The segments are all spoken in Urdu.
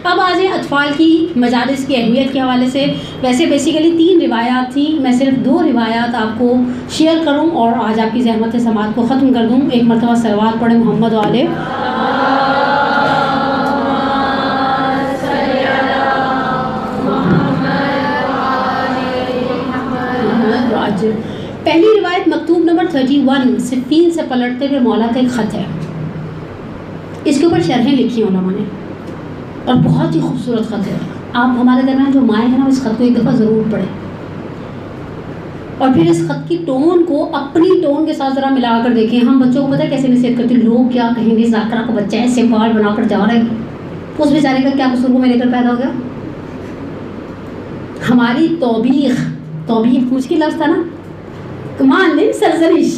اب آ جائیں اطفال کی مجالس کی اہمیت کے حوالے سے. ویسے بیسیکلی 3 روایات تھیں, میں صرف 2 روایات آپ کو شیئر کروں اور آج آپ کی زحمت سماعت کو ختم کر دوں. ایک مرتبہ صلوات پڑھیں محمد والے. پہلی روایت مکتوب نمبر 31 صفین سے پلٹتے ہوئے مولا کا ایک خط ہے. اس کے اوپر شرحیں لکھی ہیں علماء نے اور بہت ہی خوبصورت خط ہے. آپ ہمارے درمیان جو مائیں ہیں نا اس خط کو ایک دفعہ ضرور پڑھیں اور پھر اس خط کی ٹون کو اپنی ٹون کے ساتھ ذرا ملا کر دیکھیں. ہم بچوں کو پتہ ہے کیسے نصیحت کرتے ہیں, لوگ کیا کہیں گے, ذاکرہ کا بچہ ایسے بال بنا کر جا رہا ہے, اس بیچارے کا کیا قصور کو میں لے کر پیدا ہو گیا. ہماری توبیخ مشکل لفظ تھا نا, مان لیں سرزنش,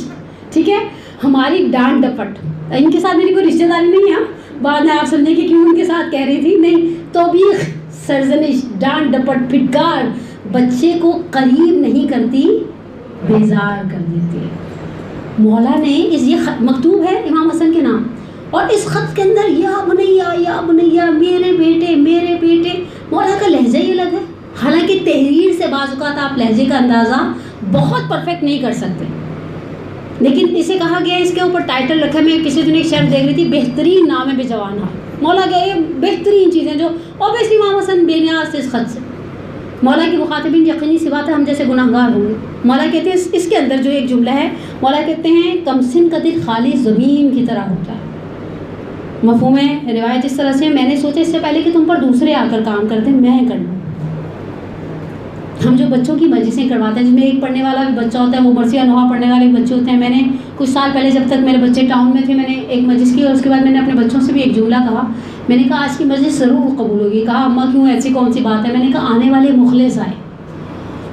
ٹھیک ہے, ہماری ڈانٹ ڈپٹ. ان کے ساتھ میری کوئی رشتہ داری نہیں ہے, بعد میں آپ سمجھیں کہ کیوں ان کے ساتھ کہہ رہی تھی, نہیں, توبیخ, سرزنش, ڈانٹ ڈپٹ, پھٹکار بچے کو قریب نہیں کرتی, بیزار کر دیتی ہے. مولا نے یہ مکتوب ہے امام حسن کے نام, اور اس خط کے اندر یا بنیا میرے بیٹے. مولا کا لہجہ ہی الگ ہے. حالانکہ تحریر سے بعض اوقات آپ لہجے کا اندازہ بہت پرفیکٹ نہیں کر سکتے, لیکن اسے کہا گیا, اس کے اوپر ٹائٹل رکھا. میں کسی دن ایک شعر دیکھ رہی تھی, بہترین نام بے جوانہ. مولا کیا یہ بہترین چیزیں جو اوبیسلی امام حسن بے نیاز سے اس خط سے. مولا کی مخاطبین یقینی سی بات ہے ہم جیسے گناہگار ہوں گے. مولا کہتے ہیں اس کے اندر جو ایک جملہ ہے, مولا کہتے ہیں کمسن کا دل خالی زمین کی طرح ہوتا ہے. مفہوم ہے روایت اس طرح سے, میں نے سوچا اس سے پہلے کہ تم پر دوسرے آ کر کام کرتے میں کر لوں. ہم جو بچوں کی مجلسیں کرواتے ہیں جس میں ایک پڑھنے والا بھی بچہ ہوتا ہے, وہ مرثیہ نوحہ پڑھنے والے بچے ہوتے ہیں. میں نے کچھ سال پہلے جب تک میرے بچے ٹاؤن میں تھے میں نے ایک مجلس کی, اور اس کے بعد میں نے اپنے بچوں سے بھی ایک جملہ کہا. میں نے کہا آج کی مجلس ضرور قبول ہوگی. کہا اماں کیوں, ایسی کون سی بات ہے. میں نے کہا آنے والے مخلص آئے.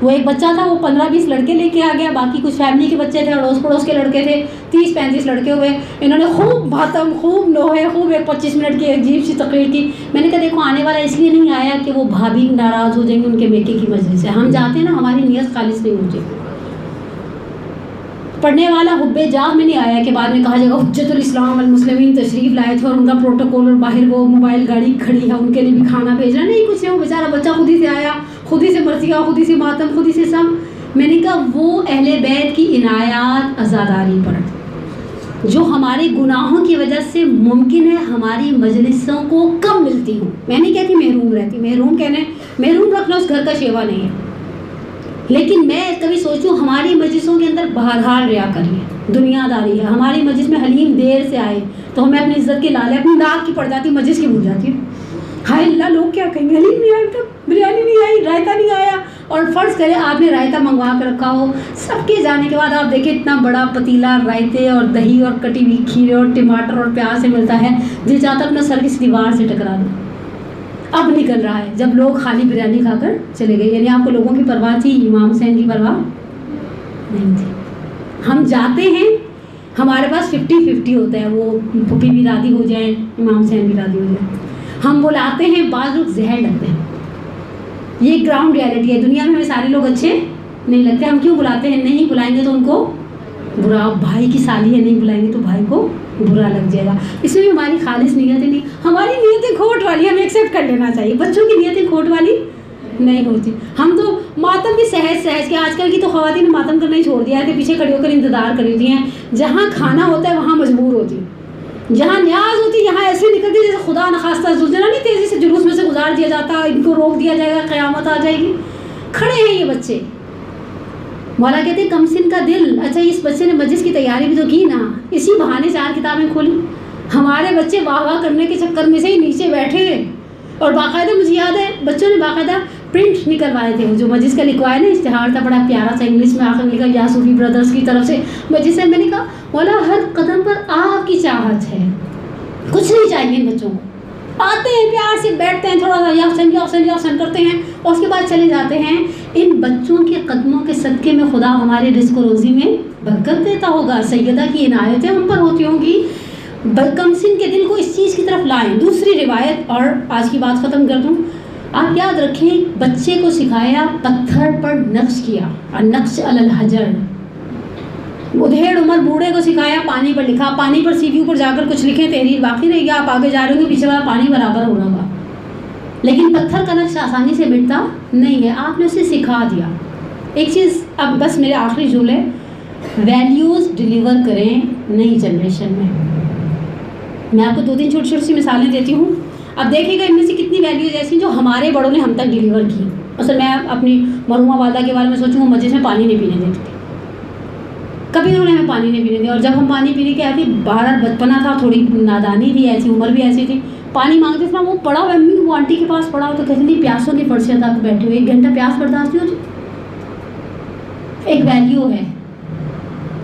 وہ ایک بچہ تھا, وہ 15-20 لڑکے لے کے آ گیا, باقی کچھ فیملی کے بچے تھے, اڑوس پڑوس کے لڑکے تھے, 30-35 لڑکے ہوئے. انہوں نے خوب بھاتم, خوب نوحے, خوب ایک 25 منٹ کی عجیب سی تقریر کی. میں نے کہا دیکھو آنے والا اس لیے نہیں آیا کہ وہ بھابھی ناراض ہو جائیں گے, ان کے بیٹے کی مجلس ہے. ہم جاتے ہیں نا, ہماری نیت خالص نہیں ہوتی. پڑھنے والا حب جاہ میں نہیں آیا کہ بعد میں کہا جائے گا حجت الاسلام والمسلمین تشریف لائے تھے اور ان کا پروٹوکول, اور باہر وہ موبائل گاڑی کھڑی ہے ان کے لیے بھی کھانا بھیجنا. نہیں, کچھ نہیں, وہ بیچارہ بچہ خود ہی سے آیا, خود ہی سے مرثیہ, خود ہی سے ماتم, خود ہی سے سب. میں نے کہا وہ اہل بیت کی عنایات عزاداری پر جو ہمارے گناہوں کی وجہ سے ممکن ہے ہماری مجلسوں کو کم ملتی ہوں. میں نہیں کہتی محروم رہتی, محروم رکھنا اس گھر کا شیوا نہیں ہے, لیکن میں کبھی سوچوں ہماری مجلسوں کے اندر بہرحال ریاکاری ہے, دنیا داری ہے. ہماری مجلس میں حلیم دیر سے آئے تو ہمیں اپنی عزت کے لالے, اپنی ناک کی پڑ جاتی, مجلس کی بھول جاتی ہے. ہائے اللہ, لوگ کیا کہیں گے, حلیم نہیں آیا, بریانی نہیں آئی, رائتا نہیں آیا. اور فرض کرے آپ نے رائتا منگوا کے رکھا ہو, سب کے جانے کے بعد آپ دیکھیں اتنا بڑا پتیلا رائتے اور دہی اور کٹی ہوئی کھیرے اور ٹماٹر اور پیاز سے ملتا ہے, جی چاہتا اپنا سر کسی دیوار سے ٹکرا دو. اب نکل رہا ہے جب لوگ خالی بریانی کھا کر چلے گئے. یعنی آپ کو لوگوں کی پرواہ تھی, امام حسین کی پرواہ نہیں تھی. ہم جاتے ہیں, ہمارے پاس 50-50 ہوتا ہے, وہ پھوپھی بھی راضی ہو جائیں, امام حسین بھی راضی ہو جائیں. ہم بلاتے ہیں, بعض لوگ زہر لگتے ہیں. یہ گراؤنڈ ریالٹی ہے. دنیا میں ہمیں سارے لوگ اچھے نہیں لگتے. ہم کیوں بلاتے ہیں, نہیں بلائیں گے تو ان کو برا, بھائی کی سالی ہے, نہیں بلائیں گے تو بھائی کو برا لگ جائے گا. اس میں بھی ہماری خالص نیتیں نہیں, ہماری نیتیں کھوٹ والی, ہمیں ایکسیپٹ کر لینا چاہیے. بچوں کی نیتیں کھوٹ والی نہیں ہوتی. ہم تو ماتم بھی سہج کے, آج کل کی تو خواتین نے ماتم کرنا ہی چھوڑ دیا ہے, پیچھے کھڑی ہو کر انتظار کر ہوتی ہیں. جہاں کھانا ہوتا ہے وہاں مجبور ہوتی, جہاں نیاز ہوتی یہاں ایسے نکلتی جیسے خدا نخواستہ زلزلہ نہیں تیزی سے جلوس میں سے گزار دیا جاتا, ان کو روک دیا جائے گا, قیامت آ جائے گی. کھڑے ہیں یہ بچے. مولا کہتے ہیں کمسن کا دل. اچھا اس بچے نے مجلس کی تیاری بھی تو کی نا, اسی بہانے 4 کتابیں کھولی. ہمارے بچے واہ واہ کرنے کے چکر میں سے ہی نیچے بیٹھے, اور باقاعدہ مجھے یاد ہے بچوں نے باقاعدہ پرنٹ نکلوائے تھے, جو مجلس کا لکھوائے نا اشتہار تھا بڑا پیارا سا, انگلش میں آخر لکھا یا صوفی بردرز کی طرف سے مجلس سے. میں نے کہا مولا ہر قدم پر آپ کی چاہت ہے, کچھ نہیں چاہیے ان بچوں کو. آتے ہیں پیار سے بیٹھتے ہیں, تھوڑا سا یا حسین کرتے ہیں, اور اس کے بعد چلے جاتے ہیں. ان بچوں کے قدموں کے صدقے میں خدا ہمارے رزق و روزی میں برکت دیتا ہوگا, سیدہ کی عنایتیں ہم پر ہوتی ہوں گی. کمسن کے دل کو اس چیز کی طرف لائیں. دوسری روایت, اور آج کی بات ختم کر دوں. آپ یاد رکھیں, بچے کو سکھایا, پتھر پر نقش کیا, النقش علی الحجر. ادھیڑ عمر بوڑھے کو سکھایا, پانی پر لکھا, پانی پر سی پیو پر جا کر کچھ لکھیں, تحریر باقی رہے گی, آپ آگے جا رہے ہوں گے, پیچھے والا پانی برابر ہو رہا ہوگا. لیکن پتھر کا نقش آسانی سے مٹتا نہیں ہے، آپ نے اسے سکھا دیا. ایک چیز اب بس میرے آخری جملے، ویلیوز ڈیلیور کریں نئی جنریشن میں. میں آپ کو 2-3 چھوٹی چھوٹی سی مثالیں دیتی ہوں. اب دیکھیے گا ان میں سے کتنی ویلیوز ایسی جو ہمارے بڑوں نے ہم تک ڈیلیور کی. اصل میں اپنی مرحومہ والدہ کے بارے میں سوچوں، وہ مسجد میں پانی نہیں پینے دیتی تھی، کبھی انہوں نے ہمیں پانی نہیں پینے دیا. اور جب ہم پانی پینے کے آئے تھے، بہرحال بچپنا تھا، تھوڑی نادانی تھی، ایسی عمر بھی ایسی تھی، پانی مانگتے تھے نا، وہ پڑا ہوا امی وہ آنٹی کے پاس پڑا ہو تو کہتی تھی پیاسوں کی فرشیں ادا کے بیٹھے ہوئے 1 گھنٹہ پیاس برداشت نہیں ہوتی. ایک ویلیو ہے.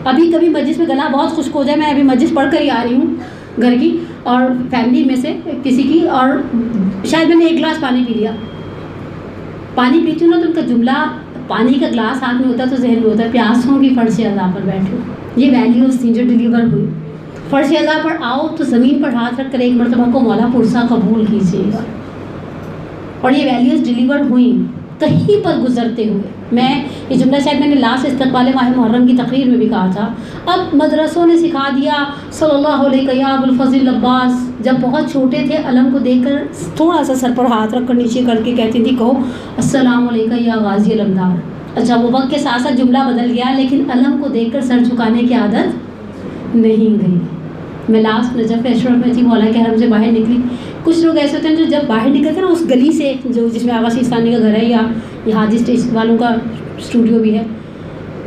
ابھی کبھی مسجد میں گلا بہت خشک ہو جائے، میں ابھی مسجد پڑھ کر ہی آ رہی ہوں گھر کی، اور فیملی میں سے کسی کی، اور شاید میں نے 1 گلاس پانی پی لیا. پانی پیتی ہوں نا تو ان کا جملہ، پانی کا گلاس ہاتھ میں ہوتا ہے تو ذہن میں ہوتا ہے پیاسوں کی فرش اعضاء پر بیٹھو. یہ ویلیوز تھیں جو ڈیلیور ہوئی. فرش اعضاء پر آؤ تو زمین پر ہاتھ رکھ کر ایک مرتبہ کو مولا پرسا قبول کیجیے گا. اور یہ ویلیوز ڈیلیور ہوئیں کہیں پر گزرتے ہوئے. میں یہ جملہ شاید میں نے لاسٹ استقبال ماہ محرم کی تقریر میں بھی کہا تھا. اب مدرسوں نے سکھا دیا صلی اللہ علیہ یا ابو الفضل عباس. جب بہت چھوٹے تھے علم کو دیکھ کر تھوڑا سا سر پر ہاتھ رکھ کر نیچے کر کے کہتی تھی کہو السلام علیکم یا غازی علمدار. اچھا وہ وقت کے ساتھ ساتھ جملہ بدل گیا، لیکن علم کو دیکھ کر سر جھکانے کی عادت نہیں گئی. میں لاسٹ نجف اشرف میں تھی، مولا کے حرم سے باہر نکلی. کچھ لوگ ایسے ہوتے ہیں جو جب باہر نکلتے ہیں نا اس گلی سے جو جس میں آغا سیستانی کا گھر ہے یا یہ حاجی اسٹیج والوں کا اسٹوڈیو بھی ہے،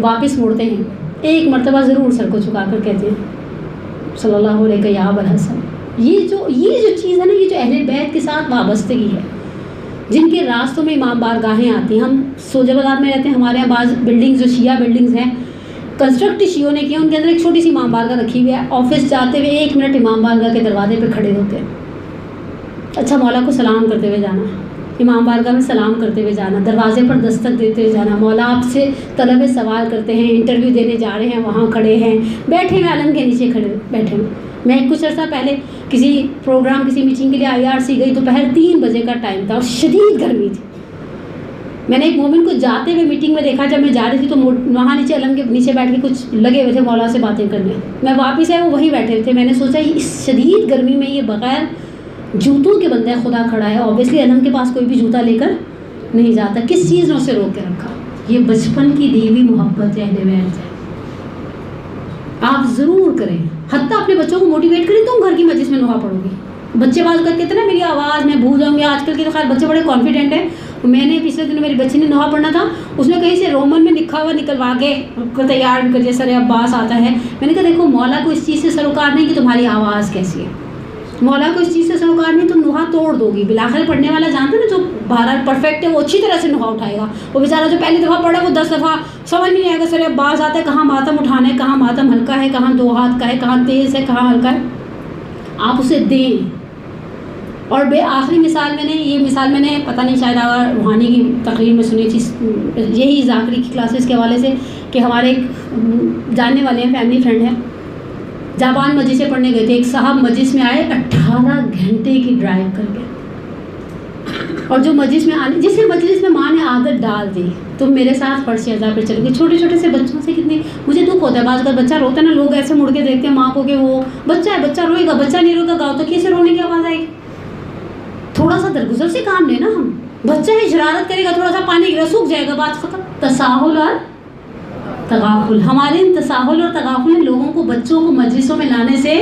واپس موڑتے ہیں، ایک مرتبہ ضرور سر کو جھکا کر کہتے ہیں صلی اللہ علیہ یا ابا الحسن. یہ جو چیز ہے نا، یہ جو اہل بیت کے ساتھ وابستگی ہے، جن کے راستوں میں امام بارگاہیں آتی ہیں. ہم سوجہ بازار میں رہتے ہیں، ہمارے یہاں بعض بلڈنگز جو شیعہ بلڈنگز ہیں کنسٹرکٹ شیعوں نے کیا، ان کے اندر ایک چھوٹی سی امام بارگاہ رکھی ہوئی ہے. آفس جاتے ہوئے 1 منٹ امام بارگاہ کے دروازے پہ کھڑے ہوتے ہیں. اچھا مولا کو سلام کرتے ہوئے جانا، امام بارگاہ میں سلام کرتے ہوئے جانا، دروازے پر دستک دیتے ہوئے جانا. مولا آپ سے طلب سوال کرتے ہیں، انٹرویو دینے جا رہے ہیں، وہاں کھڑے ہیں، بیٹھے ہوئے علم کے نیچے کھڑے بیٹھے ہوئے. میں کچھ عرصہ پہلے کسی پروگرام کسی میٹنگ کے لیے IRC گئی، دوپہر 3 بجے کا ٹائم تھا اور شدید گرمی تھی. میں نے ایک مومن کو جاتے ہوئے میٹنگ میں دیکھا. جب میں جا رہی تھی تو وہاں نیچے علم کے نیچے بیٹھ کے کچھ لگے ہوئے تھے مولا سے باتیں کرنے. میں واپس آئے، وہ وہیں بیٹھے ہوئے تھے. میں نے سوچا اس شدید گرمی میں یہ بغیر جوتوں کے بندہ خدا کھڑا ہے. اوبیسلی علم کے پاس کوئی بھی جوتا لے کر نہیں جاتا. کس چیز نے اسے روک کے رکھا؟ یہ بچپن کی دی ہوئی محبت اہل بیت ہے. آپ ضرور کریں، حتیٰ اپنے بچوں کو موٹیویٹ کریں. تم گھر کی مسجد میں نوحہ پڑھو گی. بچے بعض کہتے ہیں نا میری آواز میں بھول جاؤں گی. آج کل کے تو خیر بچے بڑے کانفیڈنٹ ہیں. میں نے پچھلے دنوں میری بچی نے نوحہ پڑھنا تھا، اس نے کہیں سے رومن میں لکھا ہوا نکلوا کے تیار کر دیا، سر عباس آتا ہے. میں نے کہا دیکھو مولا کو اس چیز سے سروکار نہیں کہ تمہاری آواز کیسی ہے، مولا کو اس چیز سے سروکار نہیں تم نوحہ توڑ دو گی. بالآخر پڑھنے والا جانتے نا جو بہرحال پرفیکٹ ہے وہ اچھی طرح سے نوحہ اٹھائے گا. وہ بیچارہ جو پہلی دفعہ پڑھا وہ 10 دفعہ سمجھ نہیں آئے گا. سر عباس آتا ہے، کہاں ماتم اٹھانا ہے، کہاں ماتم ہلکا ہے، کہاں 2 ہاتھ کا ہے، کہاں تیز ہے، کہاں ہلکا ہے. آپ اسے دیں. اور آخری مثال یہ مثال میں نے پتہ نہیں شاید روحانی کی تقریر میں سنی تھی، یہی ذاکری کی کلاسز کے حوالے سے، کہ ہمارے ایک جاننے والے ہیں، فیملی فرینڈ ہیں، جاپان مسجد سے پڑھنے گئے تھے. ایک صاحب مسجد میں آئے 18 گھنٹے کی ڈرائیو کر کے، اور جو مسجد میں آنے جسے مجلس میں ماں نے عادت ڈال دی تم میرے ساتھ فرش اعضاء پہ چلو گے. چھوٹے چھوٹے سے بچوں سے کتنی مجھے دکھ ہوتا ہے. بعض اگر بچہ روتا ہے نا، لوگ ایسے مڑ کے دیکھتے ہیں ماں کو کہ وہ بچہ ہے، بچہ روئے گا، بچہ نہیں روتا گاؤں تو کیسے رونے کی آواز آئے گی. تھوڑا سا درگزر سے کام لینا. ہم بچہ ہے شرارت کرے گا، تھوڑا سا پانی گرا سوکھ جائے گا، بات ختم. تساہل اور تغافل، ہمارے ان تساہل اور تغافل نے لوگوں کو، بچوں کو مجلسوں میں لانے سے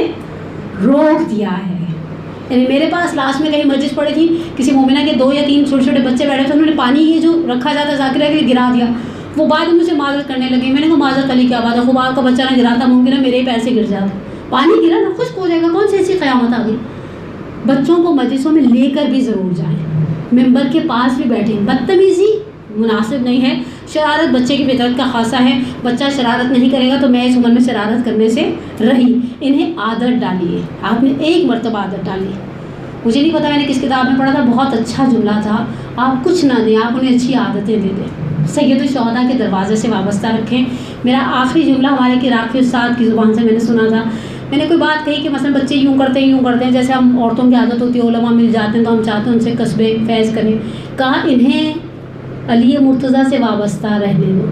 روک دیا ہے. یعنی میرے پاس لاسٹ میں کہیں مجلس پڑی تھی، کسی مومنہ کے 2 یا 3 چھوٹے چھوٹے بچے بیٹھے تھے، انہوں نے پانی یہ جو رکھا جاتا ذاکرہ کے لیے گرا دیا. وہ بعد میں مجھے معذرت کرنے لگے. میں نے کہا معذرت علی کیا بات ہے، خوب آپ کا بچہ نہ گراتا، ممکن ہے میرے ہی پیسے گر جاتے. پانی گرا نا خشک ہو جائے گا، کون سی ایسی قیامت آ گئی. بچوں کو مجلسوں میں لے کر بھی ضرور جائیں، ممبر کے پاس بھی بیٹھیں. بدتمیزی مناسب نہیں ہے. شرارت بچے کی فطرت کا خاصہ ہے. بچہ شرارت نہیں کرے گا تو میں اس عمر میں شرارت کرنے سے رہی. انہیں عادت ڈالیے. آپ نے ایک مرتبہ عادت ڈالی. مجھے نہیں پتا میں نے کس کتاب میں پڑھا تھا، بہت اچھا جملہ تھا. آپ کچھ نہ دیں، آپ انہیں اچھی عادتیں دے دیں. سید الشہداء کے دروازے سے وابستہ رکھیں. میرا آخری جملہ ہمارے کے راقی استاد کی زبان سے میں نے سنا تھا. میں نے کوئی بات کہی کہ مثلا بچے یوں کرتے ہیں جیسے ہم عورتوں کی عادت ہوتی ہے، علماء مل جاتے ہیں تو ہم چاہتے ہیں ان سے قصبے فیض کریں. کہا انہیں علی مرتضیٰ سے وابستہ رہنے دو.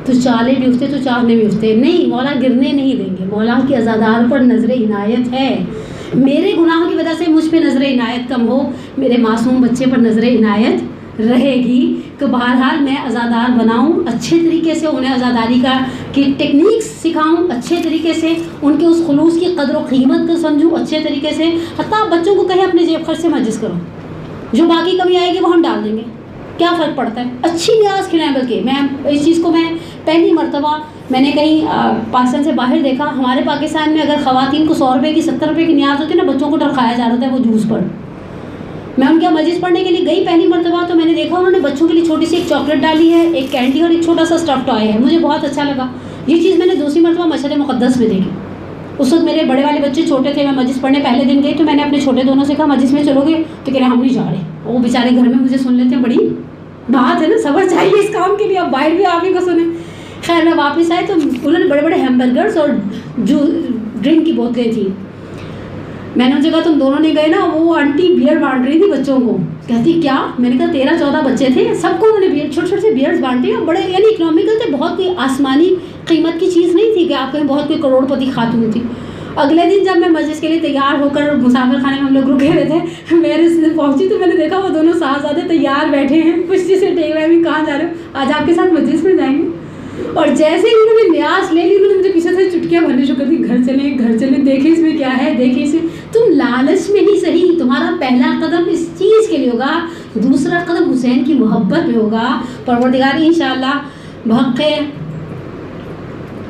تو چالے بھی اٹھتے تو چاہنے بھی اٹھتے نہیں. مولا گرنے نہیں دیں گے. مولا کی عزادار پر نظر عنایت ہے. میرے گناہوں کی وجہ سے مجھ پہ نظر عنایت کم ہو، میرے معصوم بچے پر نظر عنایت رہے گی. تو بہرحال میں عزادار بناؤں، اچھے طریقے سے انہیں عزاداری کی ٹیکنیکس سکھاؤں، اچھے طریقے سے ان کے اس خلوص کی قدر و قیمت کو سمجھوں اچھے طریقے سے. حتیٰ آپ بچوں کو کہیں اپنے جیب خرچ سے مسجد کرو، جو باقی کمی آئے گی وہ ہم ڈال دیں گے، کیا فرق پڑتا ہے. اچھی نیاز کھلائیں. بلکہ میں اس چیز کو میں پہلی مرتبہ میں نے کہیں پاکستان سے باہر دیکھا. ہمارے پاکستان میں اگر خواتین کو 100 روپے کی 70 روپے کی نیاز ہوتی ہے نا، بچوں کو ڈرکھایا جا رہا ہے وہ جوس پر. میں ان کے مجلس پڑھنے کے لیے گئی پہلی مرتبہ، تو میں نے دیکھا انہوں نے بچوں کے لیے چھوٹی سی ایک چاکلیٹ ڈالی ہے، ایک کینڈی اور ایک چھوٹا سا اسٹف ٹوائے ہے. مجھے بہت اچھا لگا. یہ چیز میں نے دوسری مرتبہ مشہد مقدس میں دیکھی. اس وقت میرے بڑے والے بچے چھوٹے تھے، میں مجلس پڑھنے پہلے دن گئی تو میں نے اپنے چھوٹے دونوں سے کہا مجلس میں چلو گے؟ تو کہہ رہے ہم نہیں جا رہے. وہ بیچارے گھر میں مجھے سن لیتے ہیں. بڑی بات ہے نا، صبر چاہیے اس کام کے لیے، اب باہر بھی آپ ہی کو سنیں. خیر میں واپس آئے تو انہوں نے بڑے بڑے ہیمبرگرز اور جو ڈرنک کی بوتلیں تھیں. میں نے ان سے کہا تم دونوں نے گئے نا، وہ آنٹی بیئر بانٹ رہی تھی بچوں کو. کہتی کیا؟ میں نے کہا 13-14 بچے تھے، سب کو انہوں نے بیئر چھوٹے چھوٹے سے بیئرز بانٹے ہیں. بڑے یعنی اکنامیکل تھے، بہت کوئی آسمانی قیمت کی چیز نہیں تھی کہ آپ کہیں بہت کوئی کروڑ پتی خاتون تھی. اگلے دن جب میں مجلس کے لیے تیار ہو کر مسافر خانے میں ہم لوگ رکے ہوئے تھے، میرے سے پہنچی تو میں نے دیکھا وہ دونوں صاحبزادے تیار بیٹھے ہیں، پشتی سے ٹیک رہے ہیں کہاں جا رہے ہو؟ آج آپ کے ساتھ مجلس میں جائیں گے. اور جیسے ہی انہوں نے نیاز لے لی، انہوں نے مجھے پیچھے سے چٹکیاں بھرنے شروع کر دی. گھر چلیں دیکھیں اس میں کیا ہے، دیکھیں اسے. تم لالچ میں ہی صحیح، تمہارا پہلا قدم اس چیز کے لیے ہوگا، دوسرا قدم حسین کی محبت میں ہوگا. پروردگار انشاءاللہ بحق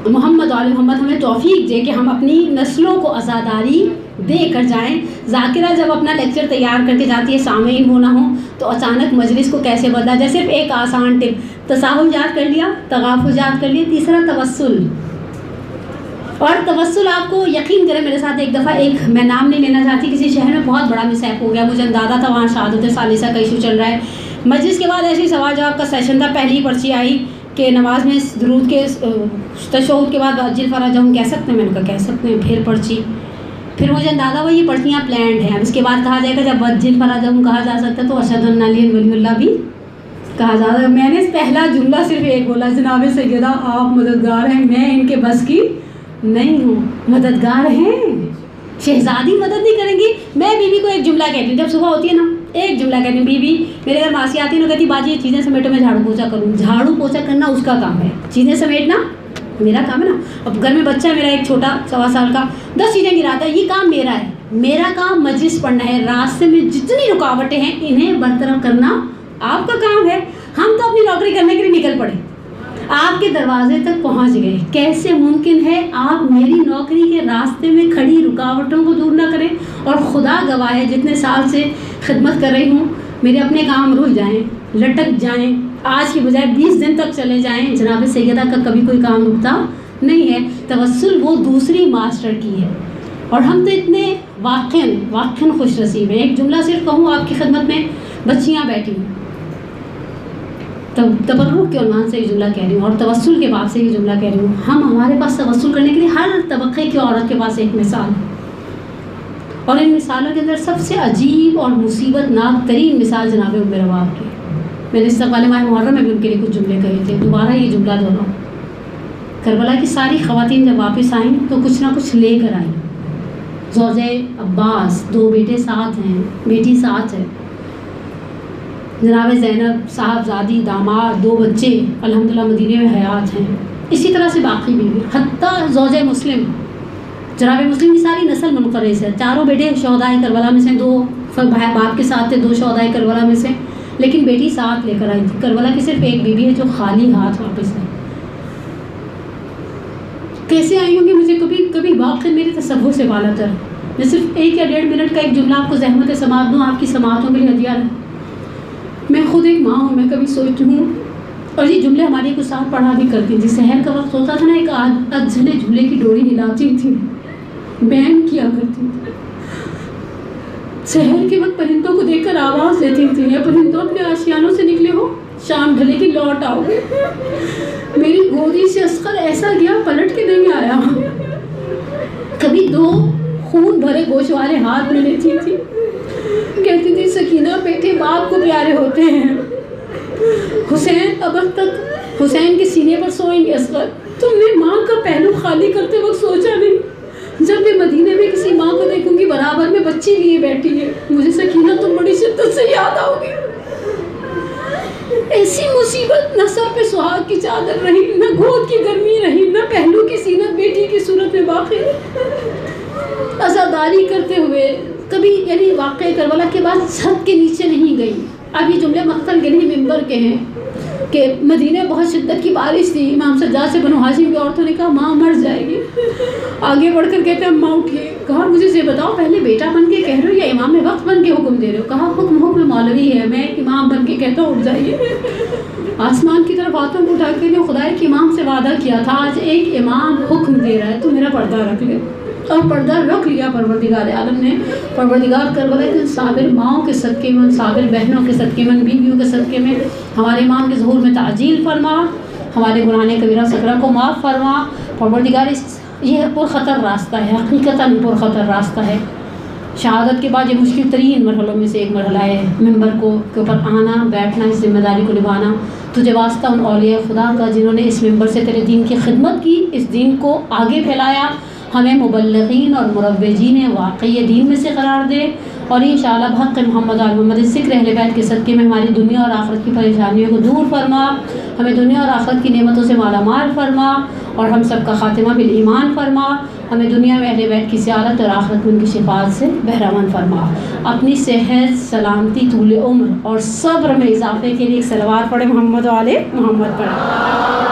محمد علی محمد ہمیں توفیق دے کہ ہم اپنی نسلوں کو عزاداری دے کر جائیں. ذاکرہ جب اپنا لیکچر تیار کر کے جاتی ہے سامعین ہو نہ ہو تو اچانک مجلس کو کیسے بدلا جائے. صرف ایک آسان ٹپ، تصاحب یاد کر لیا، تغافل یاد کر لیا. تیسرا توسل. اور توسل آپ کو یقین کریں میرے ساتھ ایک دفعہ، ایک میں نام نہیں لینا چاہتی، کسی شہر میں بہت بڑا مس ہیپ ہو گیا. مجھے اندازہ تھا وہاں شہادت ثالثہ کا ایشو چل رہا ہے. مجلس کے بعد ایسے سوال جواب کا سیشن تھا. پہلی پرچی آئی کہ نماز میں درود کے تشہد کے بعد اجل فرج ہم کہہ سکتے ہیں. میں نے کہا کہہ سکتے ہیں. پھر پرچی، پھر مجھے اندازہ ہوا یہ پرچیاں پلانڈ ہیں. اب اس کے بعد کہا جائے گا جب اجل فرج ہم کہا جا سکتا ہے تو اشہد ان علی ولی اللہ بھی کہا جا رہا. میں نے پہلا جملہ صرف ایک بولا، جناب سیدہ آپ مددگار ہیں، میں ان کے بس کی نہیں ہوں. مددگار ہیں، شہزادی مدد نہیں کریں گی. میں بیوی کو ایک جملہ کہتی ہوں جب صبح ہوتی ہے نا، ایک جملہ کہتی ہوں. بیوی میرے گھر ماسی آتی ہے نا، کہتی باجی یہ چیزیں سمیٹو میں جھاڑو پوچھا کروں. جھاڑو پوچھا کرنا اس کا کام ہے، چیزیں سمیٹنا میرا کام ہے نا. اب گھر میں بچہ ہے میرا ایک چھوٹا 1.25 سال کا، 10 چیزیں گراتا ہے، یہ کام میرا ہے. میرا کام مجلس پڑھنا ہے. راستے میں جتنی رکاوٹیں ہیں انہیں برطرف کرنا آپ کا کام ہے. ہم تو اپنی نوکری کرنے کے لیے نکل پڑے، آپ کے دروازے تک پہنچ گئے. کیسے ممکن ہے آپ میری نوکری کے راستے میں کھڑی رکاوٹوں کو دور نہ کریں؟ اور خدا گواہ ہے جتنے سال سے خدمت کر رہی ہوں میرے اپنے کام رک جائیں، لٹک جائیں، آج کی بجائے 20 دن تک چلے جائیں، جناب سیدہ کا کبھی کوئی کام رکتا نہیں ہے. توسل وہ دوسری ماسٹر کی ہے. اور ہم تو اتنے واقعاً خوش نصیب ہیں. ایک جملہ صرف کہوں آپ کی خدمت میں، بچیاں بیٹھی ہیں، تبرک کے عنوان سے یہ جملہ کہہ رہی ہوں اور توسل کے باب سے یہ جملہ کہہ رہی ہوں. ہمارے پاس توسل کرنے کے لیے ہر طبقے کی عورت کے پاس ایک مثال ہے. اور ان مثالوں کے اندر سب سے عجیب اور مصیبت ناک ترین مثال جناب ام رواب کی. میں نے استقبال ماہ محرم میں بھی ان کے لیے کچھ جملے کہے تھے، دوبارہ یہ جملہ دہراؤں. کربلا کی ساری خواتین جب واپس آئیں تو کچھ نہ کچھ لے کر آئیں. زوجہ عباس، 2 بیٹے ساتھ ہیں، بیٹی ساتھ ہے. جناب زینب صاحبزادی، داماد، 2 بچے الحمدللہ مدینے میں حیات ہیں. اسی طرح سے باقی بھی، حتیٰ زوجہ مسلم، جناب مسلم کی ساری نسل منقرض ہے. 4 بیٹے شہدائے کربلا میں سے، 2 باپ کے ساتھ تھے، 2 شہدائے کربلا میں سے، لیکن بیٹی ساتھ لے کر آئی تھی. کربلا کی صرف ایک بیوی ہے جو خالی ہاتھ واپس ہے. کیسے آئی ہوں گی مجھے کبھی واقعی میرے تصور سے بالا تر. میں صرف 1 یا 1.5 منٹ کا ایک جملہ آپ کو زحمت سماعت دوں، آپ کی سماعتوں کے لیے ہدیہ ہے. میں خود ایک ماں ہوں، میں کبھی سوچتی ہوں، اور یہ جملے ہماری کو ساتھ پڑھا بھی کرتی تھی. سحر کا وقت ہوتا تھا نا، ایک اجھلے جھولے کی ڈوری ہلاتی تھی، بین کیا کرتی تھی. سحر کے وقت پرندوں کو دیکھ کر آواز دیتی تھی، یا پرندوں اپنے آشیانوں سے نکلے ہو، شام ڈھلے کی لوٹ آؤ. میری گودی سے اصغر ایسا گیا پلٹ کے نہیں آیا. کبھی 2 خون بھرے گوشت والے ہاتھ میں لیتی تھی، کہتی تھی سکینہ بیٹے باپ کو پیارے ہوتے ہیں. حسین اب تک حسین کے سینے پر سوئیں گے. اصغر تم نے ماں کا پہلو خالی کرتے وقت سوچا نہیں جب میں مدینے میں کسی ماں کو دیکھوں گی برابر میں بچی لیے بیٹھی ہے، مجھے سکینہ تم بڑی شدت سے یاد آؤ گی۔ ایسی مصیبت، نہ سر پہ سہاگ کی چادر رہی، نہ گود کی گرمی رہی، نہ پہلو کی زینت بیٹی کی صورت میں باقی، عزاداری کرتے ہوئے کبھی یعنی واقعہ کربلا کے بعد چھت کے نیچے نہیں گئی۔ اب یہ جملے مقتل کے نہیں ممبر کے ہیں کہ مدینہ بہت شدت کی بارش تھی، امام سجاد سے بنو ہاشم کی عورتوں نے کہا ماں مر جائے گی، آگے بڑھ کر کہتے ہیں اماں اٹھیے، کہا مجھے یہ بتاؤ پہلے بیٹا بن کے کہہ رہے ہو یا امام وقت بن کے حکم دے رہے ہو؟ کہا حکم مولوی ہے، میں امام بن کے کہتا ہوں اٹھ جائیے۔ آسمان کی طرف ہاتھوں کو اٹھا کے جو خدا کے امام سے وعدہ کیا تھا، آج ایک امام حکم دے رہا ہے تو میرا پردہ رکھ لے، اور پردہ رکھ لیا پروردگار عالم نے۔ پروردگار کربلا کے صابر ماؤں کے صدقے میں، صابر بہنوں کے صدقے میں، بیویوں کے صدقے میں ہمارے امام کے ظہور میں تعجیل فرما، ہمارے گناہ کبیرہ صغیرہ کو معاف فرما۔ پروردگار یہ پرخطر راستہ ہے، حقیقتاً پرخطر راستہ ہے۔ شہادت کے بعد یہ مشکل ترین مرحلوں میں سے ایک مرحلہ ہے، ممبر کے اوپر آنا، بیٹھنا، اس ذمہ داری کو نبھانا۔ تجھے واسطہ ان اولیاء خدا کا جنہوں نے اس ممبر سے تیرے دین کی خدمت کی، اس دین کو آگے پھیلایا، ہمیں مبلغین اور مروجین واقعی دین میں سے قرار دے، اور انشاءاللہ بحق محمد و محمد ذکر اہل بیت کے صدقے میں ہماری دنیا اور آخرت کی پریشانیوں کو دور فرما، ہمیں دنیا اور آخرت کی نعمتوں سے مالا مال فرما، اور ہم سب کا خاتمہ بالایمان فرما، ہمیں دنیا میں اہل بیت کی زیارت اور آخرت میں ان کی شفاعت سے بہرامند فرما۔ اپنی صحت، سلامتی، طول عمر اور صبر میں اضافے کے لیے ایک صلوات پڑھے، محمد و آل محمد پڑھے۔